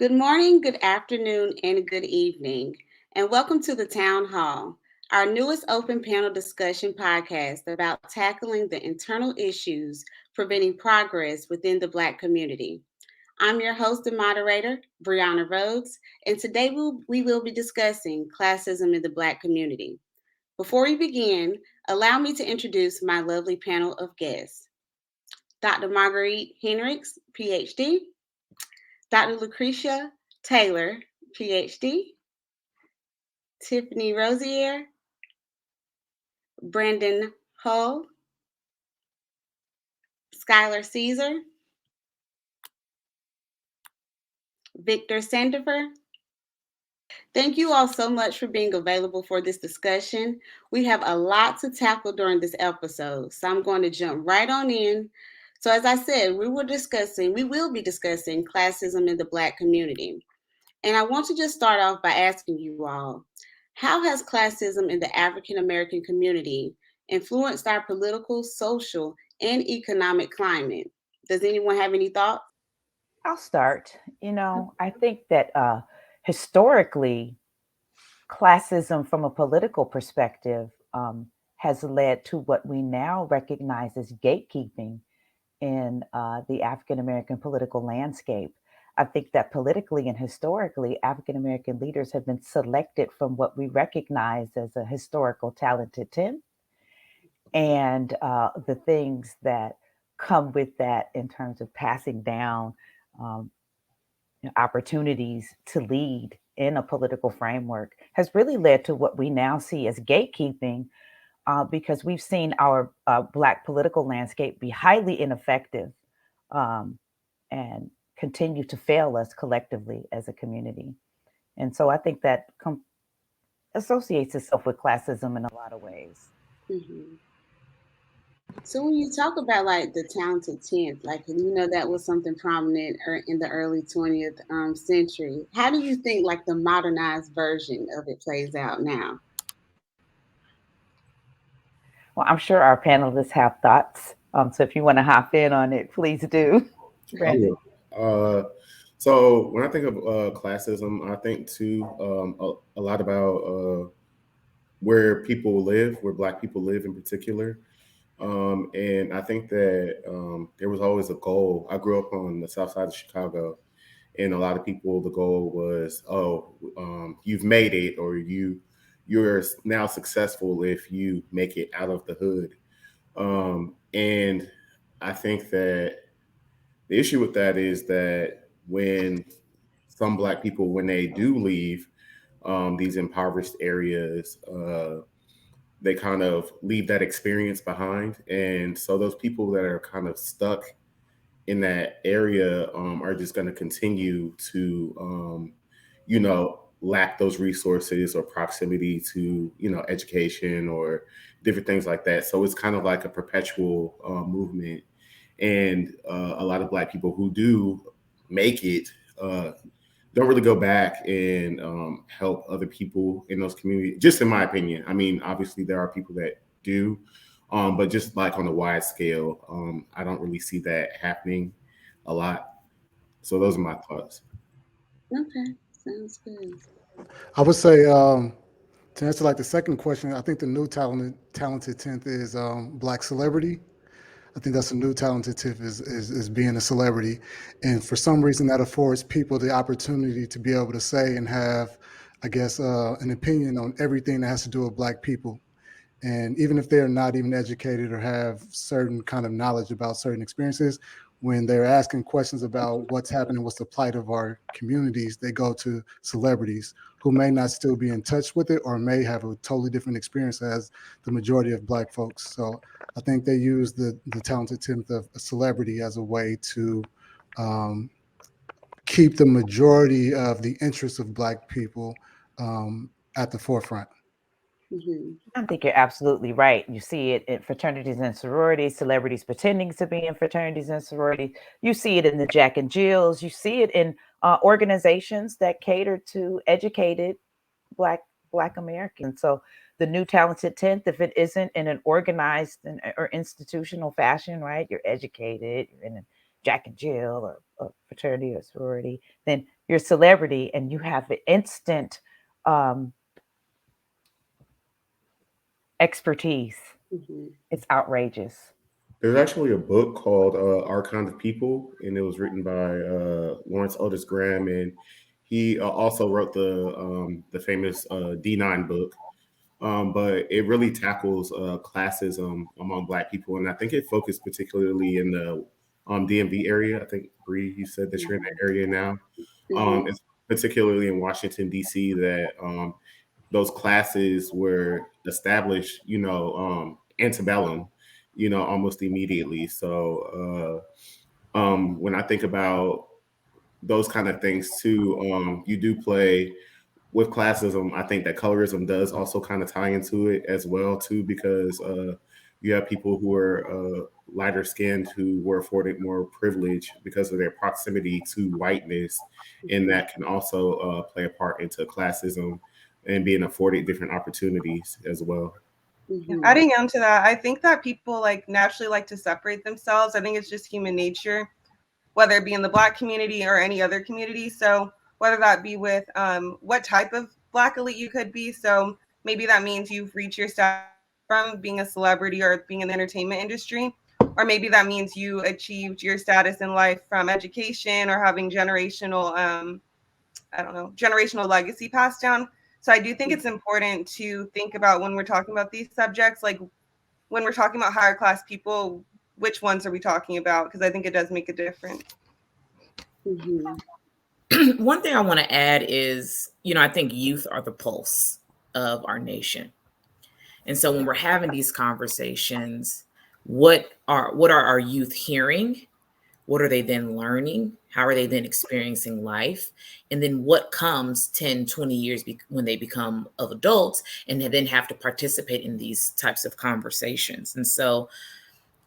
Good morning, good afternoon, and good evening, and welcome to the Town Hall, our newest open panel discussion podcast about tackling the internal issues preventing progress within the Black community. I'm your host and moderator, Brianna Rhodes, and today we will be discussing classism in the Black community. Before we begin, allow me to introduce my lovely panel of guests. Dr. Marguerite Henricks, PhD, Dr. Lucretia Taylor, PhD, Tiffany Rosier, Brandon Hull, Skylar Caesar, Victor Sandifer. Thank you all so much for being available for this discussion. We have a lot to tackle during this episode, so I'm going to jump right on in. So, as I said, we will be discussing classism in the Black community. And I want to just start off by asking you all, how has classism in the African American community influenced our political, social, and economic climate? Does anyone have any thoughts? I'll start. I think that historically, classism from a political perspective has led to what we now recognize as gatekeeping in the African American political landscape. I think that politically and historically, African American leaders have been selected from what we recognize as a historical talented 10, and the things that come with that in terms of passing down um, opportunities to lead in a political framework has really led to what we now see as gatekeeping, because we've seen our Black political landscape be highly ineffective, um, and continue to fail us collectively as a community. And so I think that associates itself with classism in a lot of ways. Mhm. So when you talk about like the talented tenth, like that was something prominent in the early 20th century. How do you think like the modernized version of it plays out now? Well, I'm sure our panelists have thoughts. So if you want to hop in on it, please do. I Brandon. will. So when I think of classism, I think too a lot about where people live, where Black people live in particular. And I think that there was always a goal. I grew up on the south side of Chicago, and a lot of people, the goal was, oh, you've made it, or you're now successful if you make it out of the hood. And I think that the issue with that is that when some Black people, when they do leave these impoverished areas, they kind of leave that experience behind. And so those people that are kind of stuck in that area are just going to continue to, lack those resources or proximity to, education or different things like that. So it's kind of like a perpetual movement. And a lot of Black people who do make it uh, don't really go back and help other people in those communities. Just in my opinion, I mean, obviously there are people that do, but just like on a wide scale, I don't really see that happening a lot. So those are my thoughts. Okay, sounds good. I would say to answer like the second question, I think the new talented tenth is black celebrity. I think that's a new talented tip is being a celebrity, and for some reason that affords people the opportunity to be able to say and have, I guess, an opinion on everything that has to do with Black people. And even if they're not even educated or have certain kind of knowledge about certain experiences, when they're asking questions about what's happening, what's the plight of our communities, they go to celebrities who may not still be in touch with it or may have a totally different experience as the majority of Black folks. So I think they use the talented tenth of a celebrity as a way to um, keep the majority of the interests of Black people at the forefront. Hmm. I think you're absolutely right. You see it in fraternities and sororities, celebrities pretending to be in fraternities and sororities. You see it in the Jack and Jills. You see it in organizations that cater to educated Black Black Americans. So the new talented tenth, if it isn't in an organized or institutional fashion, right? You're educated, you're in an Jack and Jill or a fraternity or sorority, then you're a celebrity and you have an instant expertise. Mm-hmm. It's outrageous. There's actually a book called Our Kind of People, and it was written by Lawrence Otis Graham, and he also wrote the famous D9 book. But it really tackles classism among Black people, and I think it focused particularly in the DMV area. I think Bree, you said that you're in that area now. Mm-hmm. It's particularly in Washington D.C. that those classes were established, antebellum, almost immediately. So when I think about those kind of things too, you do play with classism. I think that colorism does also kind of tie into it as well too, because you have people who are lighter skinned who were afforded more privilege because of their proximity to whiteness, and that can also play a part into classism and being afforded different opportunities as well. Mm-hmm. Adding on to that, I think that people like naturally like to separate themselves. I think it's just human nature, whether it be in the Black community or any other community. So whether that be with what type of Black elite you could be. So maybe that means you've reached your status from being a celebrity or being in the entertainment industry, or maybe that means you achieved your status in life from education or having generational, generational legacy passed down. So I do think it's important to think about when we're talking about these subjects, like when we're talking about higher class people, which ones are we talking about? Because I think it does make a difference. Mm-hmm. One thing I want to add is, I think youth are the pulse of our nation. And so when we're having these conversations, what are our youth hearing? What are they then learning? How are they then experiencing life? And then what comes 10, 20 years when they become of adults and then have to participate in these types of conversations? And so,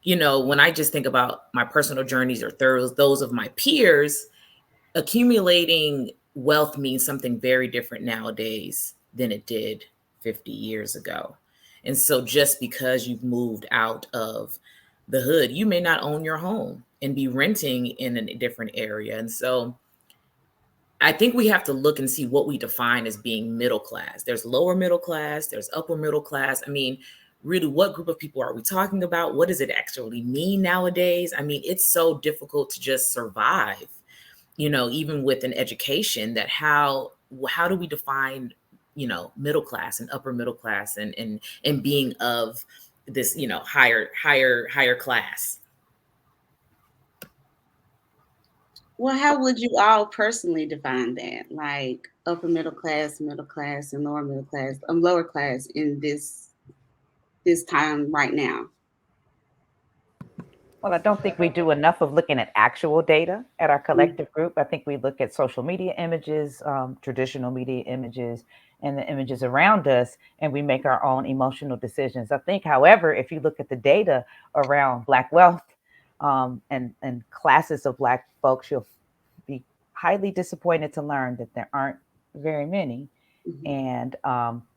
when I just think about my personal journeys or those of my peers, accumulating wealth means something very different nowadays than it did 50 years ago. And so just because you've moved out of the hood, you may not own your home and be renting in a different area. And so I think we have to look and see what we define as being middle class. There's lower middle class, there's upper middle class. I mean, really, what group of people are we talking about? What does it actually mean nowadays? I mean, it's so difficult to just survive, even with an education, that how do we define, middle class and upper middle class and being of this, higher class. Well, how would you all personally define that? Like upper middle class, and lower middle class, lower class in this time right now? Well, I don't think we do enough of looking at actual data at our collective group. I think we look at social media images, traditional media images, and the images around us, and we make our own emotional decisions. I think, however, if you look at the data around Black wealth and classes of Black folks, you'll be highly disappointed to learn that there aren't very many. Mm-hmm. And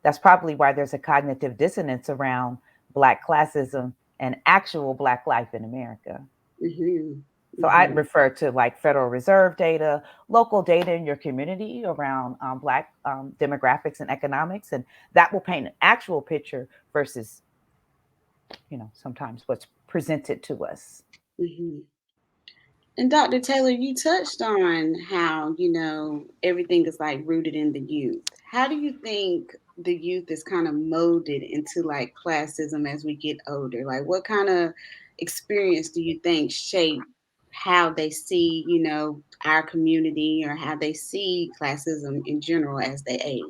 that's probably why there's a cognitive dissonance around Black classism and actual Black life in America. Mm-hmm. So I'd refer to like Federal Reserve data, local data in your community around Black demographics and economics, and that will paint an actual picture versus, sometimes what's presented to us. Mm-hmm. And Dr. Taylor, you touched on how, everything is like rooted in the youth. How do you think the youth is kind of molded into like classism as we get older? Like what kind of experience do you think shape how they see, our community or how they see classism in general as they age?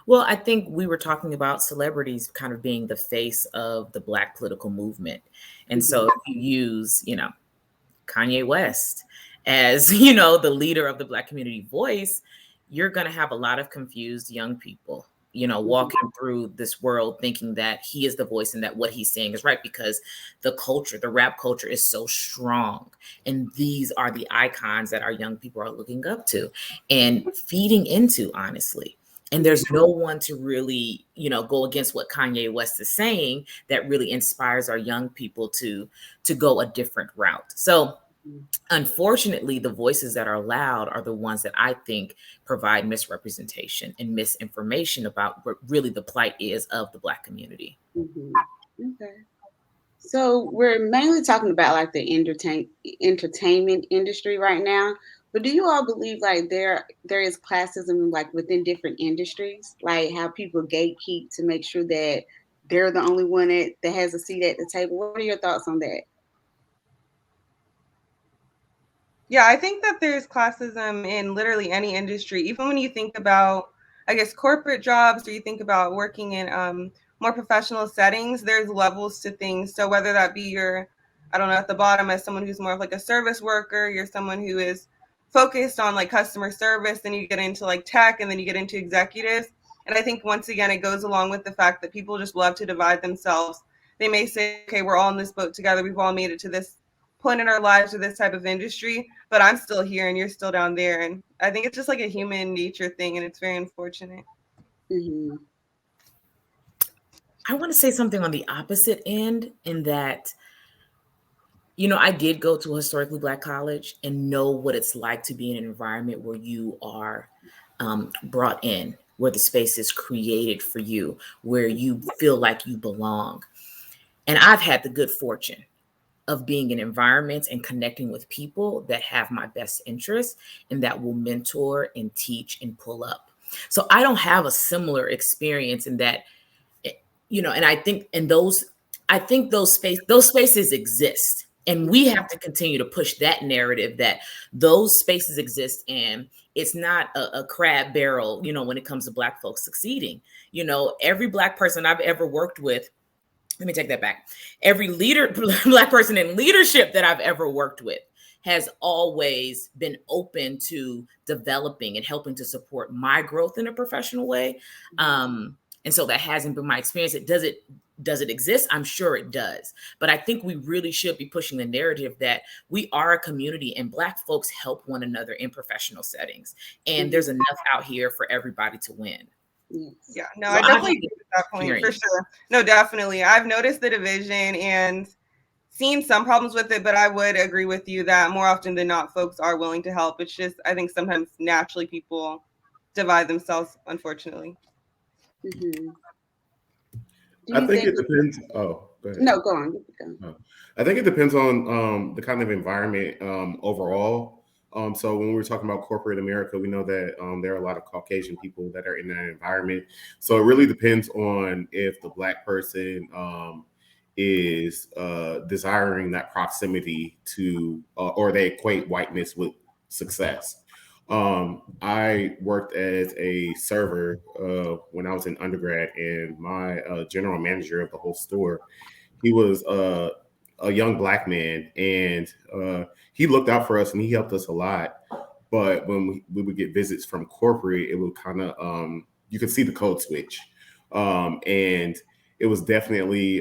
Well, I think we were talking about celebrities kind of being the face of the Black political movement. And so if you use, Kanye West as, the leader of the Black community voice, you're going to have a lot of confused young people, walking through this world thinking that he is the voice and that what he's saying is right because the rap culture is so strong. And these are the icons that our young people are looking up to and feeding into, honestly. And there's no one to really, go against what Kanye West is saying that really inspires our young people to go a different route. So Unfortunately, the voices that are loud are the ones that I think provide misrepresentation and misinformation about what really the plight is of the Black community. Okay. So we're mainly talking about like the entertainment industry right now. But do you all believe like there is classism like within different industries, like how people gatekeep to make sure that they're the only one that has a seat at the table? What are your thoughts on that? Yeah, I think that there's classism in literally any industry. Even when you think about, I guess, corporate jobs, or you think about working in more professional settings, there's levels to things. So whether that be you're, I don't know, at the bottom as someone who's more of like a service worker, you're someone who is focused on like customer service, then you get into like tech, and then you get into executives. And I think once again, it goes along with the fact that people just love to divide themselves. They may say, okay, we're all in this boat together. We've all made it to this point in our lives or this type of industry, but I'm still here and you're still down there. And I think it's just like a human nature thing, and it's very unfortunate. Mm-hmm. I want to say something on the opposite end, in that, you know, I did go to a historically Black college and know what it's like to be in an environment where you are brought in, where the space is created for you, where you feel like you belong. And I've had the good fortune of being in environments and connecting with people that have my best interests and that will mentor and teach and pull up. So I don't have a similar experience in that, you know, and I think those spaces exist. And we have to continue to push that narrative that those spaces exist, and it's not a crab barrel, you know, when it comes to Black folks succeeding. You know, every Black person I've ever worked with, let me take that back. Every Black person in leadership that I've ever worked with has always been open to developing and helping to support my growth in a professional way. And so that hasn't been my experience. Does it exist? I'm sure it does. But I think we really should be pushing the narrative that we are a community and Black folks help one another in professional settings. And there's enough out here for everybody to win. Yes. Yeah, no, So I I definitely have agree with that point for experience. sure. No, definitely. I've noticed the division and seen some problems with it, but I would agree with you that more often than not, folks are willing to help. It's just, I think sometimes naturally people divide themselves, unfortunately. Mm-hmm. Do I you think think? it depends. Oh, go ahead. No, go on. Go. I think it depends on the kind of environment overall. So when we're talking about corporate America, we know that there are a lot of Caucasian people that are in that environment. So it really depends on if the Black person is desiring that proximity to, or they equate whiteness with success. I worked as a server when I was in undergrad, and my general manager of the whole store, he was a young Black man, and he looked out for us and he helped us a lot. But when we would get visits from corporate, it would kind of you could see the code switch, and it was definitely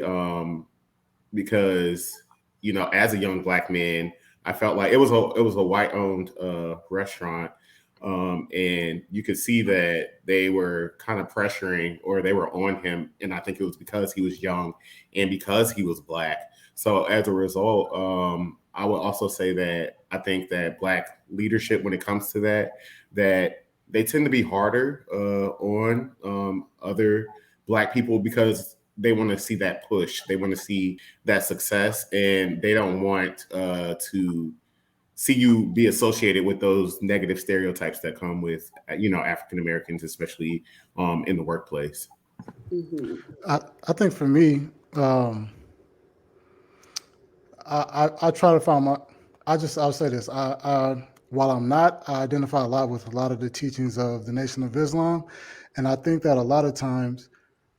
because, you know, as a young Black man, I felt like it was a white owned restaurant. And you could see that they were kind of pressuring, or they were on him. And I think it was because he was young and because he was Black. So as a result, I would also say that I think that Black leadership, when it comes to that they tend to be harder on other Black people, because they want to see that push. They want to see that success, and they don't want to see you be associated with those negative stereotypes that come with, you know, African Americans, especially in the workplace. Mm-hmm. I think for me, I try to find my. I'll say this. While I'm not, I identify a lot with a lot of the teachings of the Nation of Islam, and I think that a lot of times,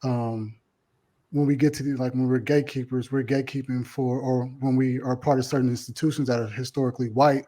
um, when we get to when we're gatekeepers, we're gatekeeping for, or when we are part of certain institutions that are historically white,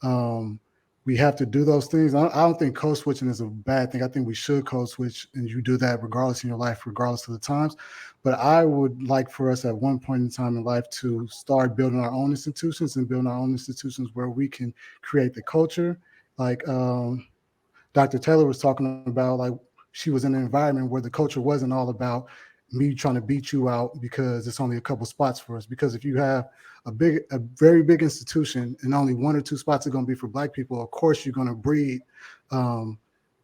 um, we have to do those things. I don't think code switching is a bad thing. I think we should code switch, and you do that regardless in your life, regardless of the times. But I would like for us at one point in time in life to start building our own institutions, and building our own institutions where we can create the culture. Like Dr. Taylor was talking about, like she was in an environment where the culture wasn't all about me trying to beat you out because it's only a couple spots for us. Because if you have a very big institution and only one or two spots are going to be for Black people, of course you're going to breed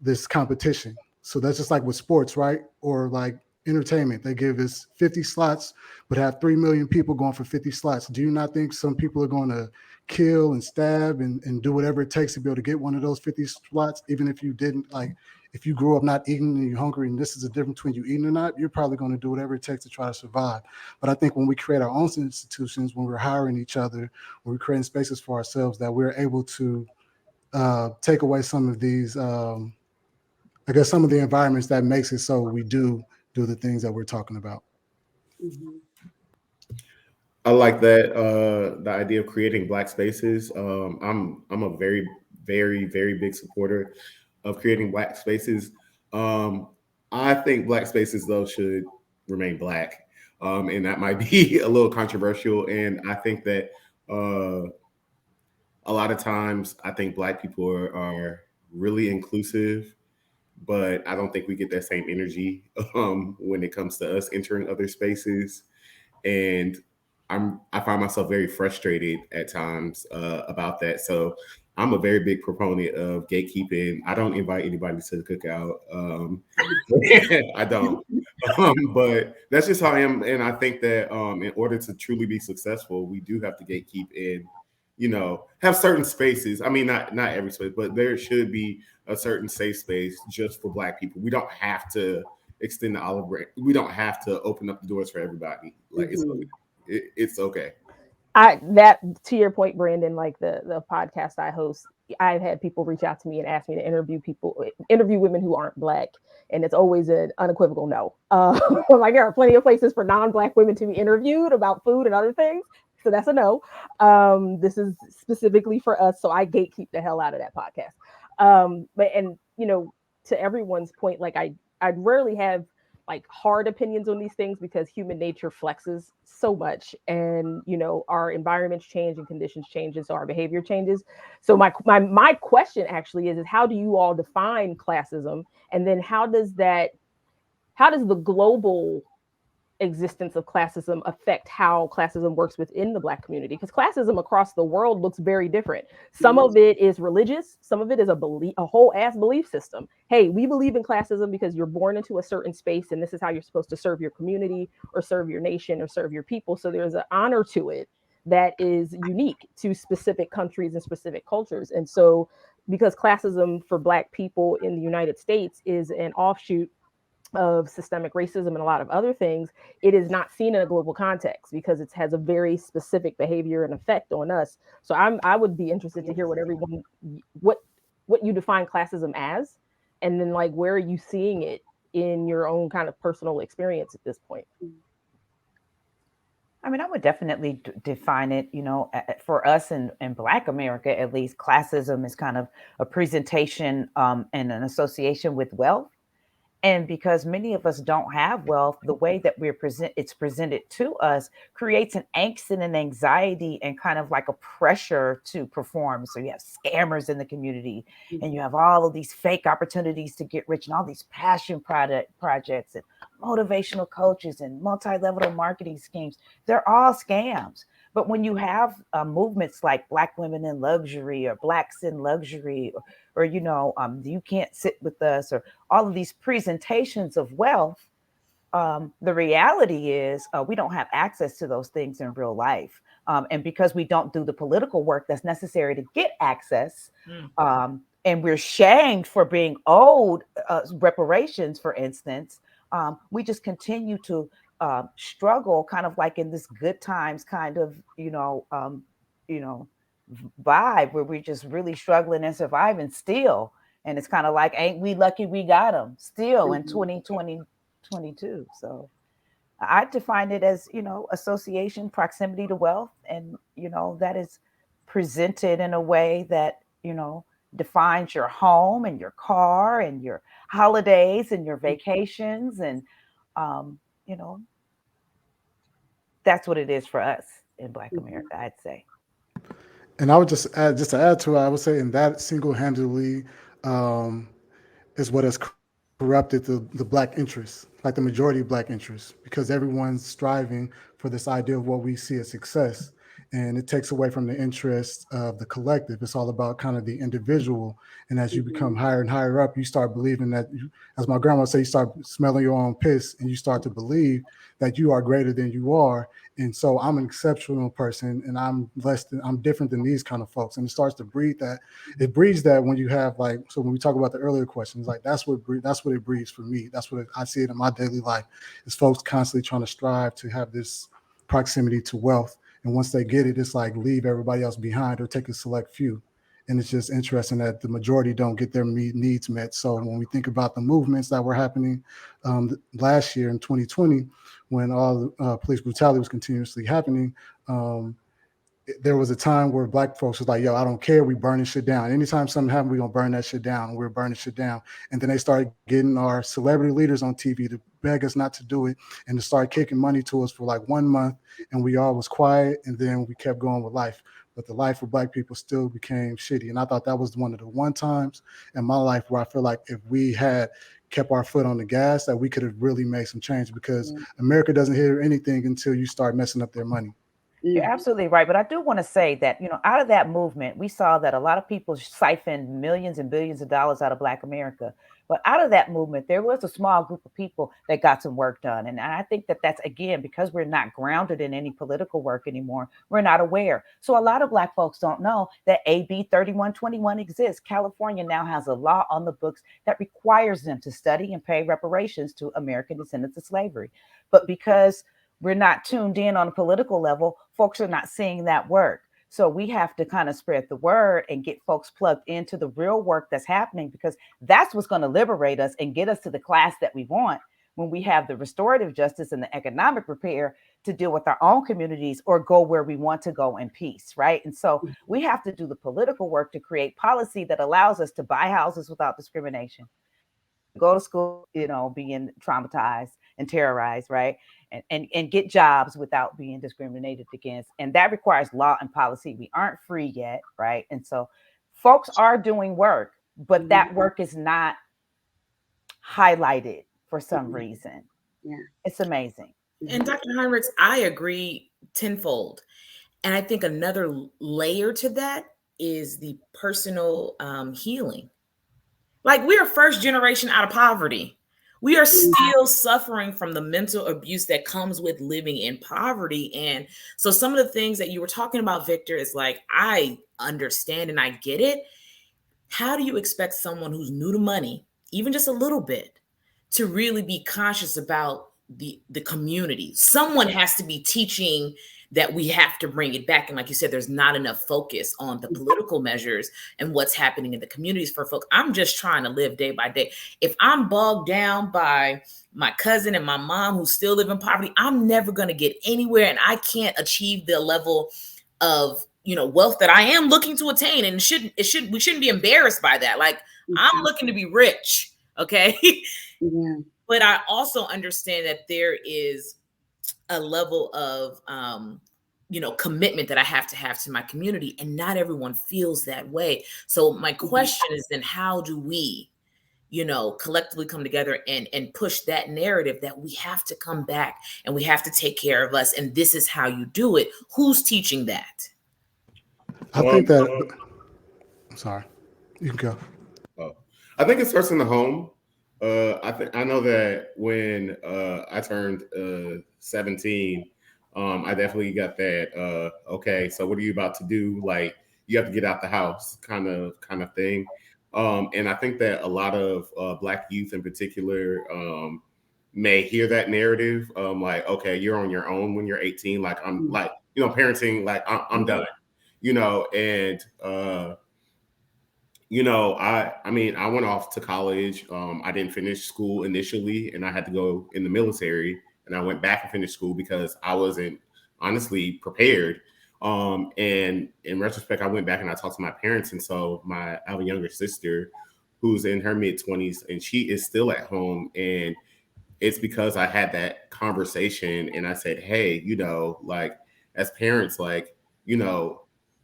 this competition. So that's just like with sports, right? Or like entertainment. They give us 50 slots, but have 3 million people going for 50 slots. Do you not think some people are going to kill and stab and do whatever it takes to be able to get one of those 50 slots, even if you didn't like, if you grew up not eating and you're hungry and this is the difference between you eating or not, you're probably going to do whatever it takes to try to survive. But I think when we create our own institutions, when we're hiring each other, when we're creating spaces for ourselves, that we're able to take away some of these, I guess, some of the environments that makes it so we do the things that we're talking about. Mhm. I like that the idea of creating Black spaces. I'm a very very big supporter of creating Black spaces. Um, I think Black spaces though should remain Black, and that might be a little controversial. And I think that a lot of times I think Black people are really inclusive, but I don't think we get that same energy when it comes to us entering other spaces. And I find myself very frustrated at times about that. So I'm a very big proponent of gatekeeping. I don't invite anybody to the cookout. I don't. But that's just how I am. And I think that in order to truly be successful, we do have to gatekeep and, have certain spaces. I mean, not every space, but there should be a certain safe space just for Black people. We don't have to extend the olive branch. We don't have to open up the doors for everybody. Like Mhm. it's okay. That to your point, Brandon, like the podcast I host, I've had people reach out to me and ask me to interview women who aren't Black, and it's always an unequivocal no. Like there are plenty of places for non-Black women to be interviewed about food and other things, so that's a no. This is specifically for us, so I gatekeep the hell out of that podcast. But and to everyone's point, like I'd rarely have like hard opinions on these things because human nature flexes so much, and our environments change and conditions change, and so our behavior changes. So my question actually is how do you all define classism, and then how does the global existence of classism affect how classism works within the Black community? Because classism across the world looks very different. Some of it is religious, some of it is a whole ass belief system. Hey, we believe in classism because you're born into a certain space and this is how you're supposed to serve your community or serve your nation or serve your people. So there's an honor to it that is unique to specific countries and specific cultures. And so because classism for Black people in the United States is an offshoot of systemic racism and a lot of other things, it is not seen in a global context because it has a very specific behavior and effect on us. So I would be interested to hear what you define classism as, and then like where are you seeing it in your own kind of personal experience at this point? I mean, I would definitely define it, for us in Black America, at least, classism is kind of a presentation and an association with wealth. And because many of us don't have wealth, the way that it's presented to us creates an angst and an anxiety and kind of like a pressure to perform. So you have scammers in the community, and you have all of these fake opportunities to get rich, and all these passion projects and motivational coaches and multi-level marketing schemes. They're all scams. But when you have movements like Black Women in Luxury or Blacks in Luxury, or you can't sit with us, or all of these presentations of wealth, the reality is we don't have access to those things in real life. And because we don't do the political work that's necessary to get access, and we're shamed for being owed reparations, for instance, we just continue to struggle kind of like in this good times kind of, vibe where we're just really struggling and surviving still. And it's kind of like, ain't we lucky we got them still in 2022. So I define it as, association, proximity to wealth. And, that is presented in a way that, defines your home and your car and your holidays and your vacations. And, that's what it is for us in Black America, I'd say. And I would just to add to it, I would say, and that single-handedly is what has corrupted the black interests, like the majority of black interests, because everyone's striving for this idea of what we see as success. And it takes away from the interest of the collective. It's all about kind of the individual. And as you become higher and higher up, you start believing that, as my grandma said, you start smelling your own piss and you start to believe that you are greater than you are. And so I'm an exceptional person and I'm different than these kind of folks. And it starts to breed that. It breeds that when you have like, so when we talk about the earlier questions, like that's what it breeds for me. I see it in my daily life is folks constantly trying to strive to have this proximity to wealth. And once they get it, it's like leave everybody else behind or take a select few. And it's just interesting that the majority don't get their needs met. So when we think about the movements that were happening last year in 2020, when all police brutality was continuously happening, there was a time where black folks was like, yo, I don't care. We burning shit down. Anytime something happened, we're going to burn that shit down. We're burning shit down. And then they started getting our celebrity leaders on TV to beg us not to do it and to start kicking money to us for like 1 month. And we all was quiet. And then we kept going with life. But the life of black people still became shitty. And I thought that was one of the one times in my life where I feel like if we had kept our foot on the gas, that we could have really made some change, because America doesn't hear anything until you start messing up their money. You're absolutely right. But I do want to say that, out of that movement, we saw that a lot of people siphoned millions and billions of dollars out of Black America. But out of that movement, there was a small group of people that got some work done. And I think that that's, again, because we're not grounded in any political work anymore, we're not aware. So a lot of Black folks don't know that AB 3121 exists. California now has a law on the books that requires them to study and pay reparations to American descendants of slavery. But because we're not tuned in on a political level, folks are not seeing that work. So we have to kind of spread the word and get folks plugged into the real work that's happening, because that's what's going to liberate us and get us to the class that we want when we have the restorative justice and the economic repair to deal with our own communities or go where we want to go in peace, right? And so we have to do the political work to create policy that allows us to buy houses without discrimination, go to school, being traumatized and terrorized, right? And get jobs without being discriminated against. And that requires law and policy. We aren't free yet, right? And so folks are doing work, but that work is not highlighted for some reason. Yeah. It's amazing. And Dr. Heinrichs, I agree tenfold. And I think another layer to that is the personal healing. Like, we are first generation out of poverty. We are still suffering from the mental abuse that comes with living in poverty. And so some of the things that you were talking about, Victor, is like, I understand and I get it. How do you expect someone who's new to money, even just a little bit, to really be conscious about the community? Someone has to be teaching that we have to bring it back. And like you said, there's not enough focus on the political measures and what's happening in the communities for folks. I'm just trying to live day by day. If I'm bogged down by my cousin and my mom who still live in poverty, I'm never going to get anywhere. And I can't achieve the level of, wealth that I am looking to attain. And we shouldn't be embarrassed by that. Like, I'm looking to be rich. Okay. Yeah. But I also understand that there is a level of, commitment that I have to my community, and not everyone feels that way. So my question is then, how do we, collectively come together and push that narrative that we have to come back and we have to take care of us, and this is how you do it? Who's teaching that? I think that, I'm sorry, you can go. I think it starts in the home. I know that when I turned 17, I definitely got that. Okay, so what are you about to do? Like, you have to get out the house, kind of thing. And I think that a lot of Black youth in particular may hear that narrative. Like, okay, you're on your own when you're 18. Like, I'm like, parenting. Like, I'm done. And. I went off to college. I didn't finish school initially, and I had to go in the military, and I went back and finished school because I wasn't honestly prepared. And in retrospect, I went back and I talked to my parents. And so I have a younger sister who's in her mid-20s, and she is still at home. And it's because I had that conversation and I said, hey, like, as parents, like,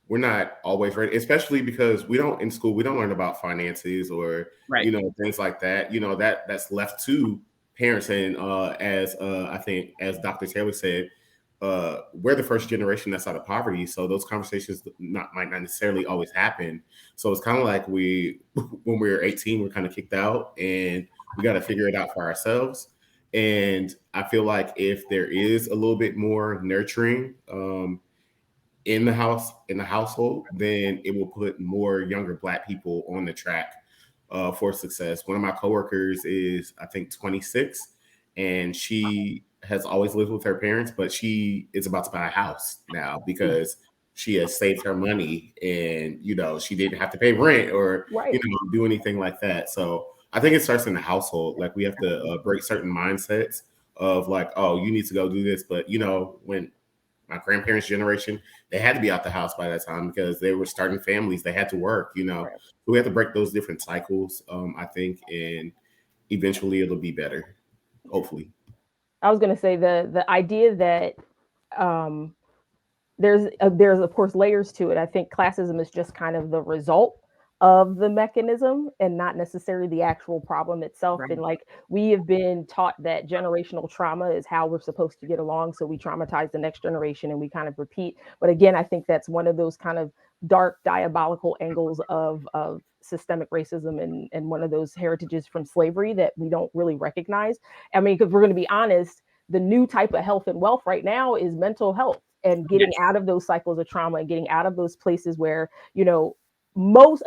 we're not always ready, especially because we don't in school, we don't learn about finances or, Right. things like that. That's left to parents. And as I think, as Dr. Taylor said, we're the first generation that's out of poverty. So those conversations might not necessarily always happen. So it's kind of like when we were 18, we're kind of kicked out and we got to figure it out for ourselves. And I feel like if there is a little bit more nurturing, in the household, then it will put more younger Black people on the track for success. One of my coworkers is, I think, 26, and she has always lived with her parents, but she is about to buy a house now because she has saved her money, and she didn't have to pay rent or Right. do anything like that. So I think it starts in the household. Like, we have to break certain mindsets of like, oh, you need to go do this, but when my grandparents' generation, they had to be out the house by that time because they were starting families. They had to work, Right. So we have to break those different cycles, I think, and eventually it'll be better, hopefully. I was going to say the idea that um, there's of course layers to it. I think classism is just kind of the result of the mechanism and not necessarily the actual problem itself. Right. And like we have been taught that generational trauma is how we're supposed to get along, so we traumatize the next generation and we kind of repeat. But again, I think that's one of those kind of dark diabolical angles of systemic racism and one of those heritages from slavery that we don't really recognize. I mean, because we're going to be honest, the new type of health and wealth right now is mental health and getting Yes. out of those cycles of trauma and getting out of those places where most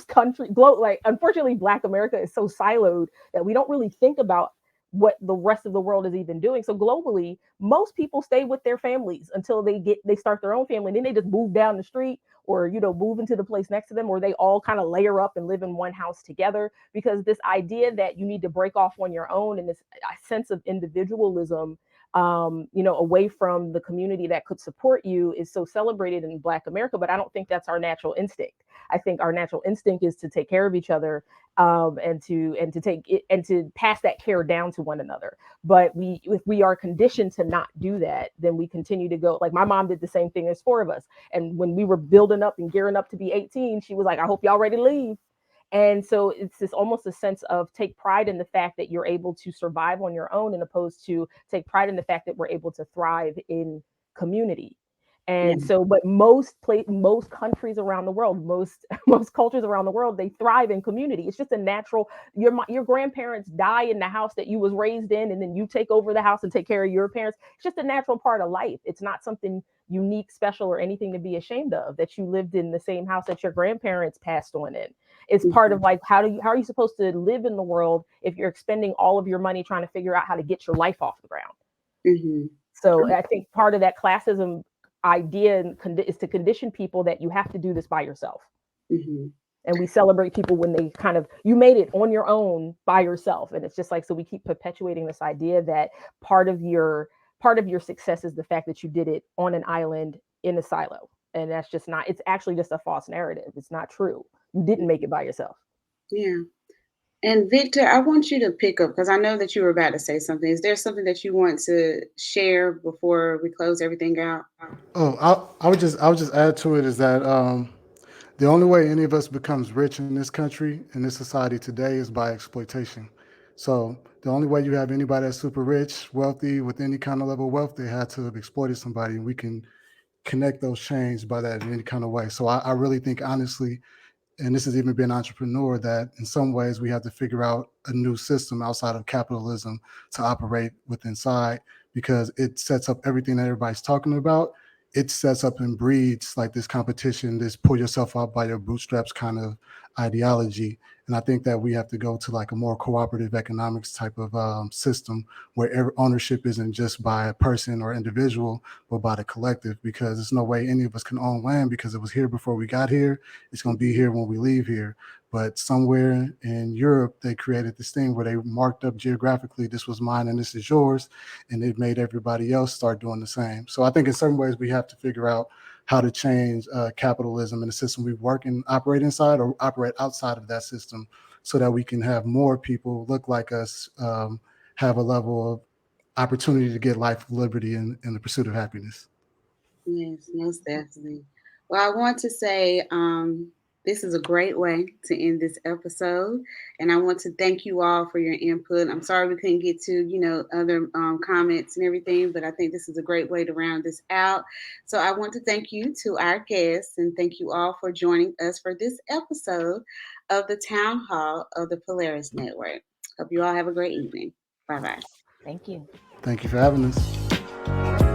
countries, like unfortunately Black America is so siloed that we don't really think about what the rest of the world is even doing. So globally, most people stay with their families until they start their own family, and then they just move down the street or move into the place next to them, or they all kind of layer up and live in one house together, because this idea that you need to break off on your own and this sense of individualism, away from the community that could support you, is so celebrated in Black America. But I don't think that's our natural instinct. I think our natural instinct is to take care of each other, and to take it and to pass that care down to one another. But if we are conditioned to not do that, then we continue to go. Like my mom did the same thing. There's four of us, and when we were building up and gearing up to be 18, she was like, "I hope y'all ready to leave." And so it's this almost a sense of take pride in the fact that you're able to survive on your own, and opposed to take pride in the fact that we're able to thrive in community. And Yeah. so, but most countries around the world, most cultures around the world, they thrive in community. It's just a natural. Your grandparents die in the house that you was raised in, and then you take over the house and take care of your parents. It's just a natural part of life. It's not something unique, special, or anything to be ashamed of that you lived in the same house that your grandparents passed on in. It's part of like how are you supposed to live in the world if you're expending all of your money trying to figure out how to get your life off the ground? Mm-hmm. So I think part of that classism idea is to condition people that you have to do this by yourself. Mm-hmm. And we celebrate people when they kind of, you made it on your own by yourself. And it's just like, so we keep perpetuating this idea that part of your success is the fact that you did it on an island in a silo. And that's just not, it's actually just a false narrative. It's not true. You didn't make it by yourself. Yeah. And Victor, I want you to pick up because I know that you were about to say something. Is there something that you want to share before we close everything out? Oh, I would just add to it is that the only way any of us becomes rich in this country, in this society today, is by exploitation. So the only way you have anybody that's super rich, wealthy, with any kind of level of wealth, they had to have exploited somebody, and we can connect those chains by that in any kind of way. So I really think, honestly, and this is even being an entrepreneur, that in some ways we have to figure out a new system outside of capitalism to operate with inside, because it sets up everything that everybody's talking about. It sets up and breeds like this competition, this pull yourself up by your bootstraps kind of ideology. And I think that we have to go to like a more cooperative economics type of system where ownership isn't just by a person or individual, but by the collective, because there's no way any of us can own land because it was here before we got here. It's going to be here when we leave here. But somewhere in Europe, they created this thing where they marked up geographically, this was mine and this is yours. And it made everybody else start doing the same. So I think in certain ways we have to figure out how to change capitalism and the system we work and operate inside, or operate outside of that system, so that we can have more people look like us, have a level of opportunity to get life, liberty, and the pursuit of happiness. Yes, most definitely. Well, I want to say this is a great way to end this episode, and I want to thank you all for your input. I'm sorry we couldn't get to other comments and everything, but I think this is a great way to round this out. So I want to thank you to our guests, and thank you all for joining us for this episode of the Town Hall of the Polaris Network. Hope you all have a great evening. Bye bye. Thank you. Thank you for having us.